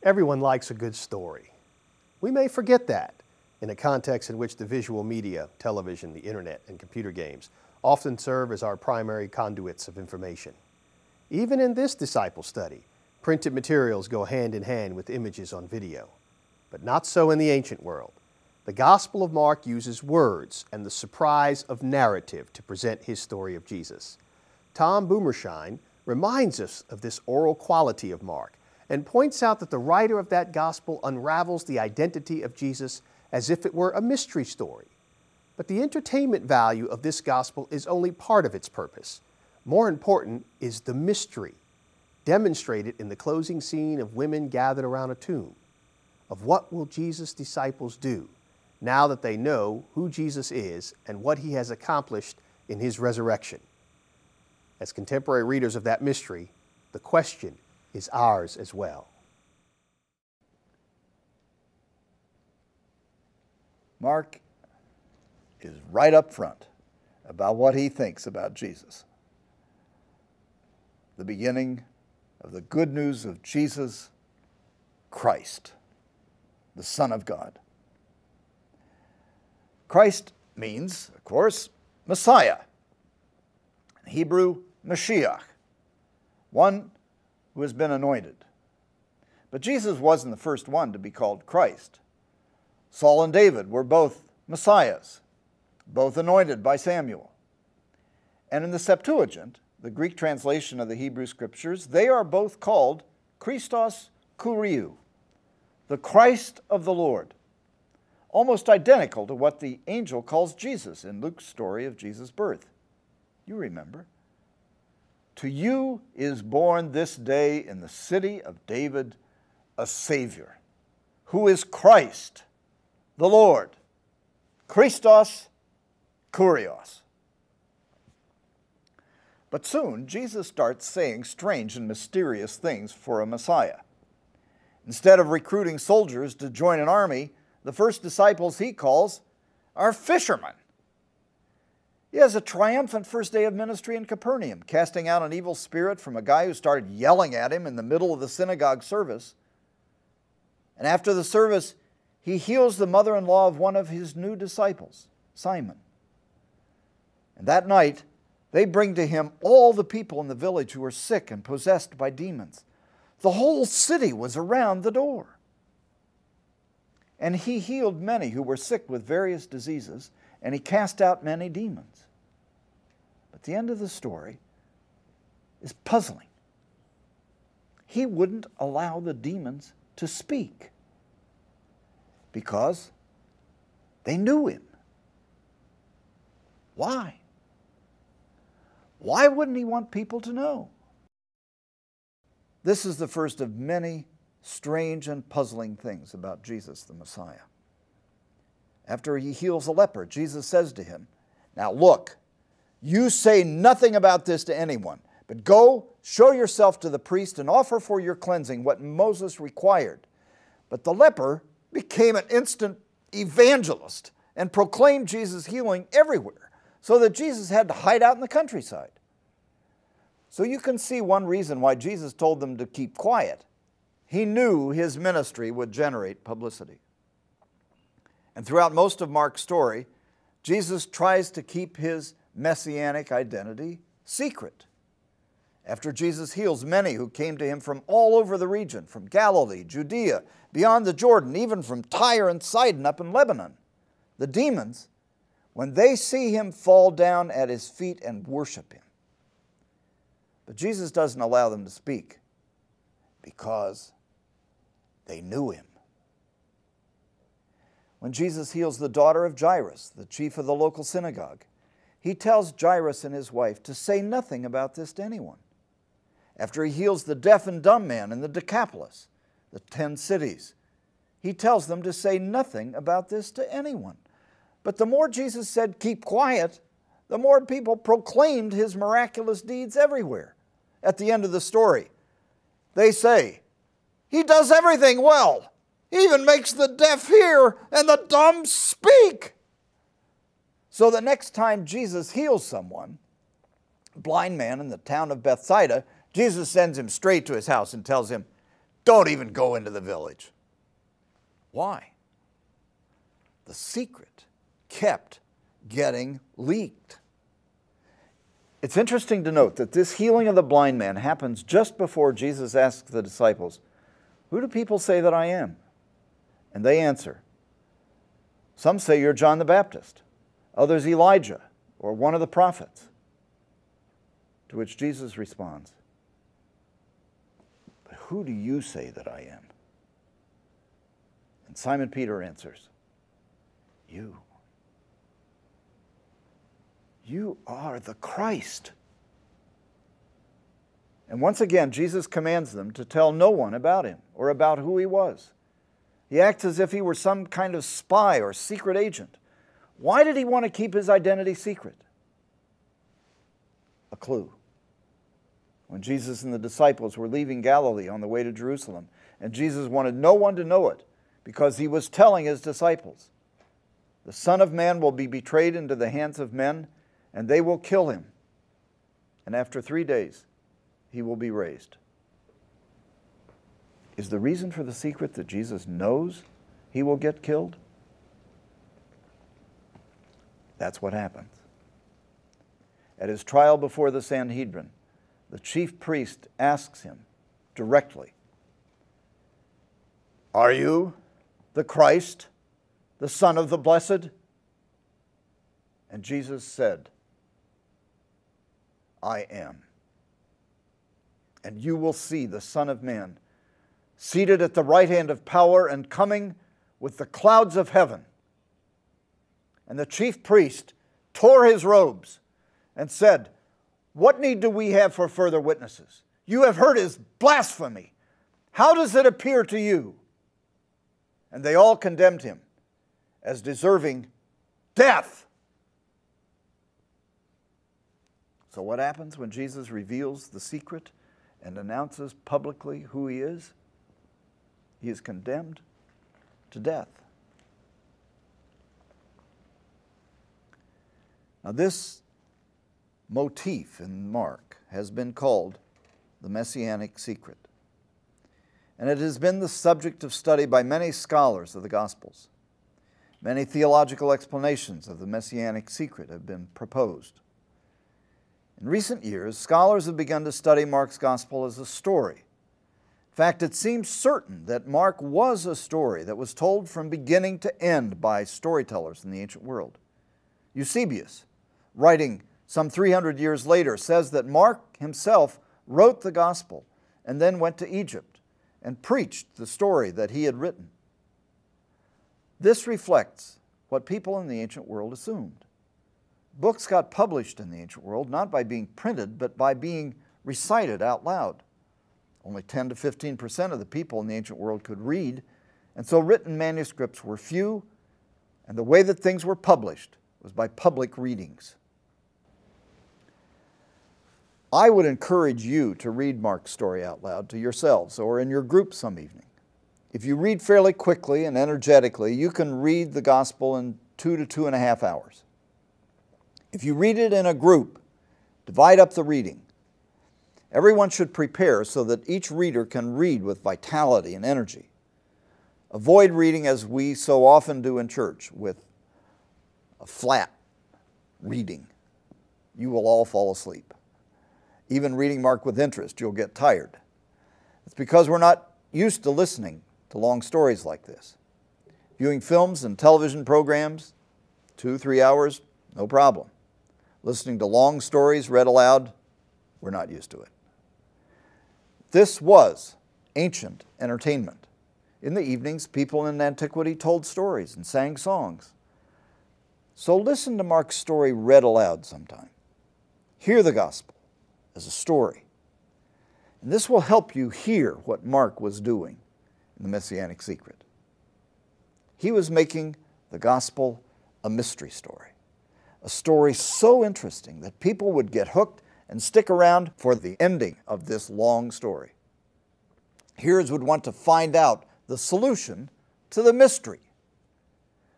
Everyone likes a good story. We may forget that in a context in which the visual media, television, the internet, and computer games often serve as our primary conduits of information. Even in this disciple study, printed materials go hand in hand with images on video. But not so in the ancient world. The Gospel of Mark uses words and the surprise of narrative to present his story of Jesus. Tom Boomershine reminds us of this oral quality of Mark and points out that the writer of that gospel unravels the identity of Jesus as if it were a mystery story. But the entertainment value of this gospel is only part of its purpose. More important is the mystery, demonstrated in the closing scene of women gathered around a tomb. Of what will Jesus' disciples do now that they know who Jesus is and what he has accomplished in his resurrection? As contemporary readers of that mystery, the question is ours as well. Mark is right up front about what he thinks about Jesus. The beginning of the good news of Jesus Christ, the Son of God. Christ means, of course, Messiah. In Hebrew, Mashiach, one who has been anointed. But Jesus wasn't the first one to be called Christ. Saul and David were both Messiahs, both anointed by Samuel. And in the Septuagint, the Greek translation of the Hebrew Scriptures, they are both called Christos Kuriou, the Christ of the Lord, almost identical to what the angel calls Jesus in Luke's story of Jesus' birth. You remember. To you is born this day in the city of David a Savior, who is Christ, the Lord. Christos Kurios. But soon, Jesus starts saying strange and mysterious things for a Messiah. Instead of recruiting soldiers to join an army, the first disciples he calls are fishermen. He has a triumphant first day of ministry in Capernaum, casting out an evil spirit from a guy who started yelling at him in the middle of the synagogue service. And after the service, he heals the mother-in-law of one of his new disciples, Simon. And that night, they bring to him all the people in the village who were sick and possessed by demons. The whole city was around the door. And he healed many who were sick with various diseases, and he cast out many demons. But the end of the story is puzzling. He wouldn't allow the demons to speak because they knew him. Why? Why wouldn't he want people to know? This is the first of many strange and puzzling things about Jesus the Messiah. After he heals a leper, Jesus says to him, "Now look, you say nothing about this to anyone, but go, show yourself to the priest and offer for your cleansing what Moses required." But the leper became an instant evangelist and proclaimed Jesus' healing everywhere, so that Jesus had to hide out in the countryside. So you can see one reason why Jesus told them to keep quiet. He knew his ministry would generate publicity. And throughout most of Mark's story, Jesus tries to keep his messianic identity secret. After Jesus heals many who came to him from all over the region, from Galilee, Judea, beyond the Jordan, even from Tyre and Sidon up in Lebanon, the demons, when they see him, fall down at his feet and worship him. But Jesus doesn't allow them to speak because they knew him. When Jesus heals the daughter of Jairus, the chief of the local synagogue, he tells Jairus and his wife to say nothing about this to anyone. After he heals the deaf and dumb man in the Decapolis, the 10 cities, he tells them to say nothing about this to anyone. But the more Jesus said, "Keep quiet," the more people proclaimed his miraculous deeds everywhere. At the end of the story, they say, "He does everything well. He even makes the deaf hear and the dumb speak." So the next time Jesus heals someone, a blind man in the town of Bethsaida, Jesus sends him straight to his house and tells him, "Don't even go into the village." Why? The secret kept getting leaked. It's interesting to note that this healing of the blind man happens just before Jesus asks the disciples, "Who do people say that I am?" And they answer, "Some say you're John the Baptist, others Elijah, or one of the prophets." To which Jesus responds, "But who do you say that I am?" And Simon Peter answers, "You. You are the Christ." And once again, Jesus commands them to tell no one about him or about who he was. He acts as if he were some kind of spy or secret agent. Why did he want to keep his identity secret? A clue. When Jesus and the disciples were leaving Galilee on the way to Jerusalem, and Jesus wanted no one to know it because he was telling his disciples, "The Son of Man will be betrayed into the hands of men, and they will kill him. And after 3 days, he will be raised." Is the reason for the secret that Jesus knows he will get killed? That's what happens. At his trial before the Sanhedrin, the chief priest asks him directly, "Are you the Christ, the Son of the Blessed?" And Jesus said, "I am. And you will see the Son of Man seated at the right hand of power and coming with the clouds of heaven." And the chief priest tore his robes and said, "What need do we have for further witnesses? You have heard his blasphemy. How does it appear to you?" And they all condemned him as deserving death. So what happens when Jesus reveals the secret and announces publicly who he is? He is condemned to death. Now this motif in Mark has been called the Messianic secret. And it has been the subject of study by many scholars of the Gospels. Many theological explanations of the Messianic secret have been proposed. In recent years, scholars have begun to study Mark's Gospel as a story. In fact, it seems certain that Mark was a story that was told from beginning to end by storytellers in the ancient world. Eusebius, writing some 300 years later, says that Mark himself wrote the Gospel and then went to Egypt and preached the story that he had written. This reflects what people in the ancient world assumed. Books got published in the ancient world not by being printed, but by being recited out loud. Only 10 to 15% of the people in the ancient world could read, and so written manuscripts were few, and the way that things were published was by public readings. I would encourage you to read Mark's story out loud to yourselves or in your group some evening. If you read fairly quickly and energetically, you can read the Gospel in 2 to 2.5 hours. If you read it in a group, divide up the reading. Everyone should prepare so that each reader can read with vitality and energy. Avoid reading as we so often do in church with a flat reading. You will all fall asleep. Even reading Mark with interest, you'll get tired. It's because we're not used to listening to long stories like this. Viewing films and television programs, 2-3 hours, no problem. Listening to long stories read aloud, we're not used to it. This was ancient entertainment. In the evenings, people in antiquity told stories and sang songs. So listen to Mark's story read aloud sometime. Hear the gospel as a story. And this will help you hear what Mark was doing in the Messianic Secret. He was making the gospel a mystery story, a story so interesting that people would get hooked and stick around for the ending of this long story. Hearers would want to find out the solution to the mystery.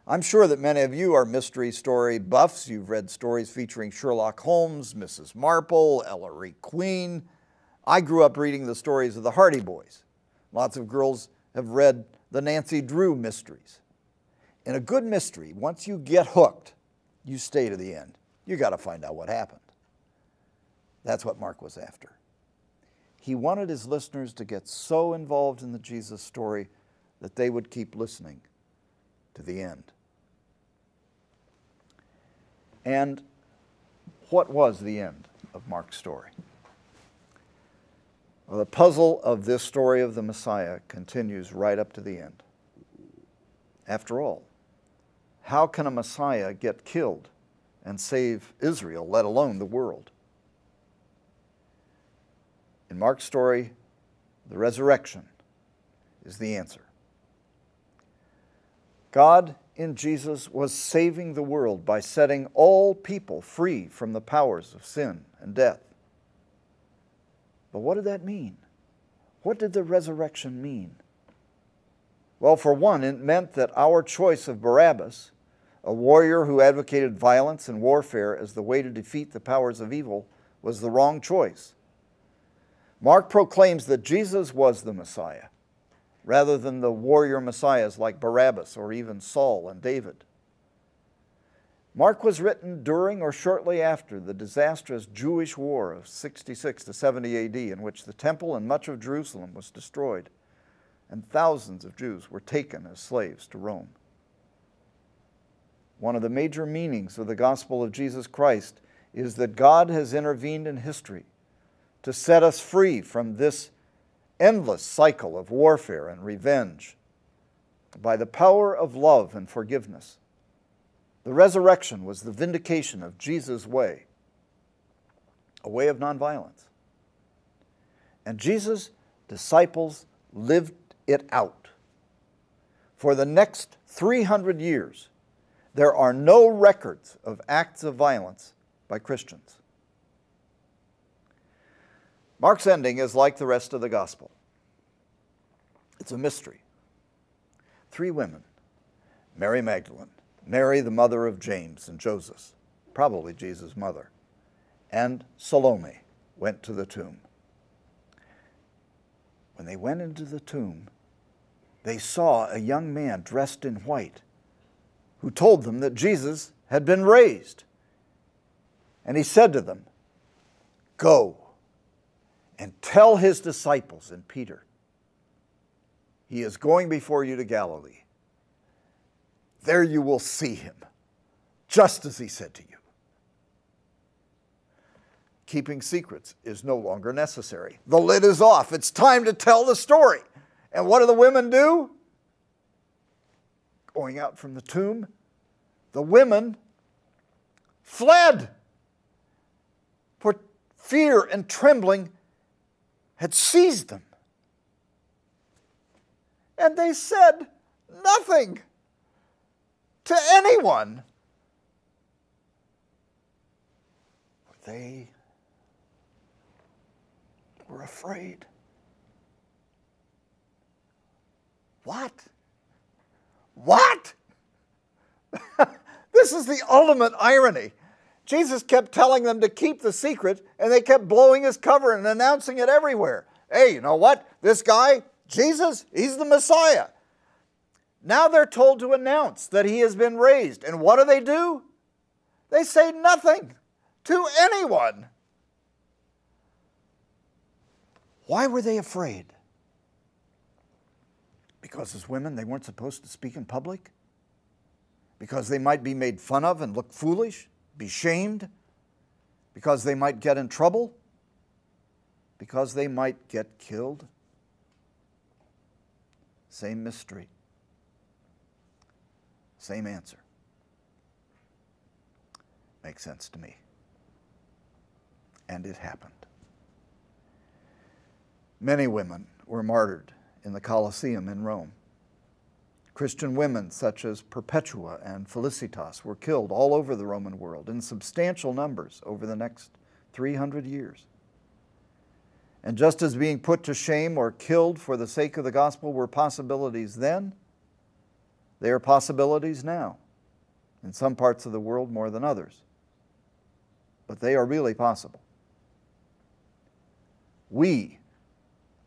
I'm sure that many of you are mystery story buffs. You've read stories featuring Sherlock Holmes, Mrs. Marple, Ellery Queen. I grew up reading the stories of the Hardy Boys. Lots of girls have read the Nancy Drew mysteries. In a good mystery, once you get hooked, you stay to the end. You got to find out what happened. That's what Mark was after. He wanted his listeners to get so involved in the Jesus story that they would keep listening to the end. And what was the end of Mark's story? Well, the puzzle of this story of the Messiah continues right up to the end. After all, how can a Messiah get killed and save Israel, let alone the world? In Mark's story, the resurrection is the answer. God in Jesus was saving the world by setting all people free from the powers of sin and death. But what did that mean? What did the resurrection mean? Well, for one, it meant that our choice of Barabbas, a warrior who advocated violence and warfare as the way to defeat the powers of evil, was the wrong choice. Mark proclaims that Jesus was the Messiah, rather than the warrior messiahs like Barabbas or even Saul and David. Mark was written during or shortly after the disastrous Jewish War of 66 to 70 AD, in which the temple and much of Jerusalem was destroyed, and thousands of Jews were taken as slaves to Rome. One of the major meanings of the gospel of Jesus Christ is that God has intervened in history to set us free from this endless cycle of warfare and revenge by the power of love and forgiveness. The resurrection was the vindication of Jesus' way, a way of nonviolence. And Jesus' disciples lived it out. For the next 300 years, there are no records of acts of violence by Christians. Mark's ending is like the rest of the gospel. It's a mystery. 3 women, Mary Magdalene, Mary the mother of James and Joseph, probably Jesus' mother, and Salome went to the tomb. When they went into the tomb, they saw a young man dressed in white who told them that Jesus had been raised. And he said to them, "Go and tell his disciples and Peter, he is going before you to Galilee. There you will see him, just as he said to you." Keeping secrets is no longer necessary. The lid is off. It's time to tell the story. And what do the women do? Going out from the tomb, the women fled, for fear and trembling had seized them. And they said nothing to anyone. For they were afraid. What? What? This is the ultimate irony. Jesus kept telling them to keep the secret, and they kept blowing his cover and announcing it everywhere. Hey, you know what? This guy, Jesus, he's the Messiah. Now they're told to announce that he has been raised. And what do? They say nothing to anyone. Why were they afraid? Because as women they weren't supposed to speak in public? Because they might be made fun of and look foolish, be shamed? Because they might get in trouble? Because they might get killed? Same mystery. Same answer. Makes sense to me. And it happened. Many women were martyred in the Colosseum in Rome. Christian women such as Perpetua and Felicitas were killed all over the Roman world in substantial numbers over the next 300 years. And just as being put to shame or killed for the sake of the gospel were possibilities then, they are possibilities now, in some parts of the world more than others. But they are really possible. We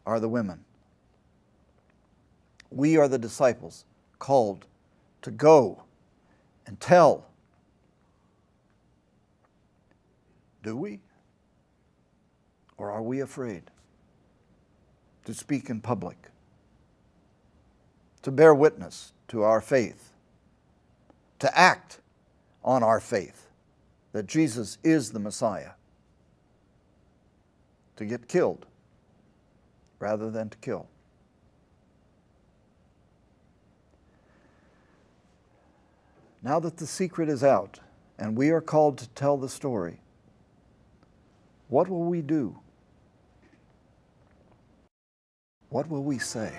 are the women. We are the disciples called to go and tell. Do we? Or are we afraid to speak in public, to bear witness to our faith, to act on our faith that Jesus is the Messiah, to get killed rather than to kill? Now that the secret is out and we are called to tell the story, what will we do? What will we say?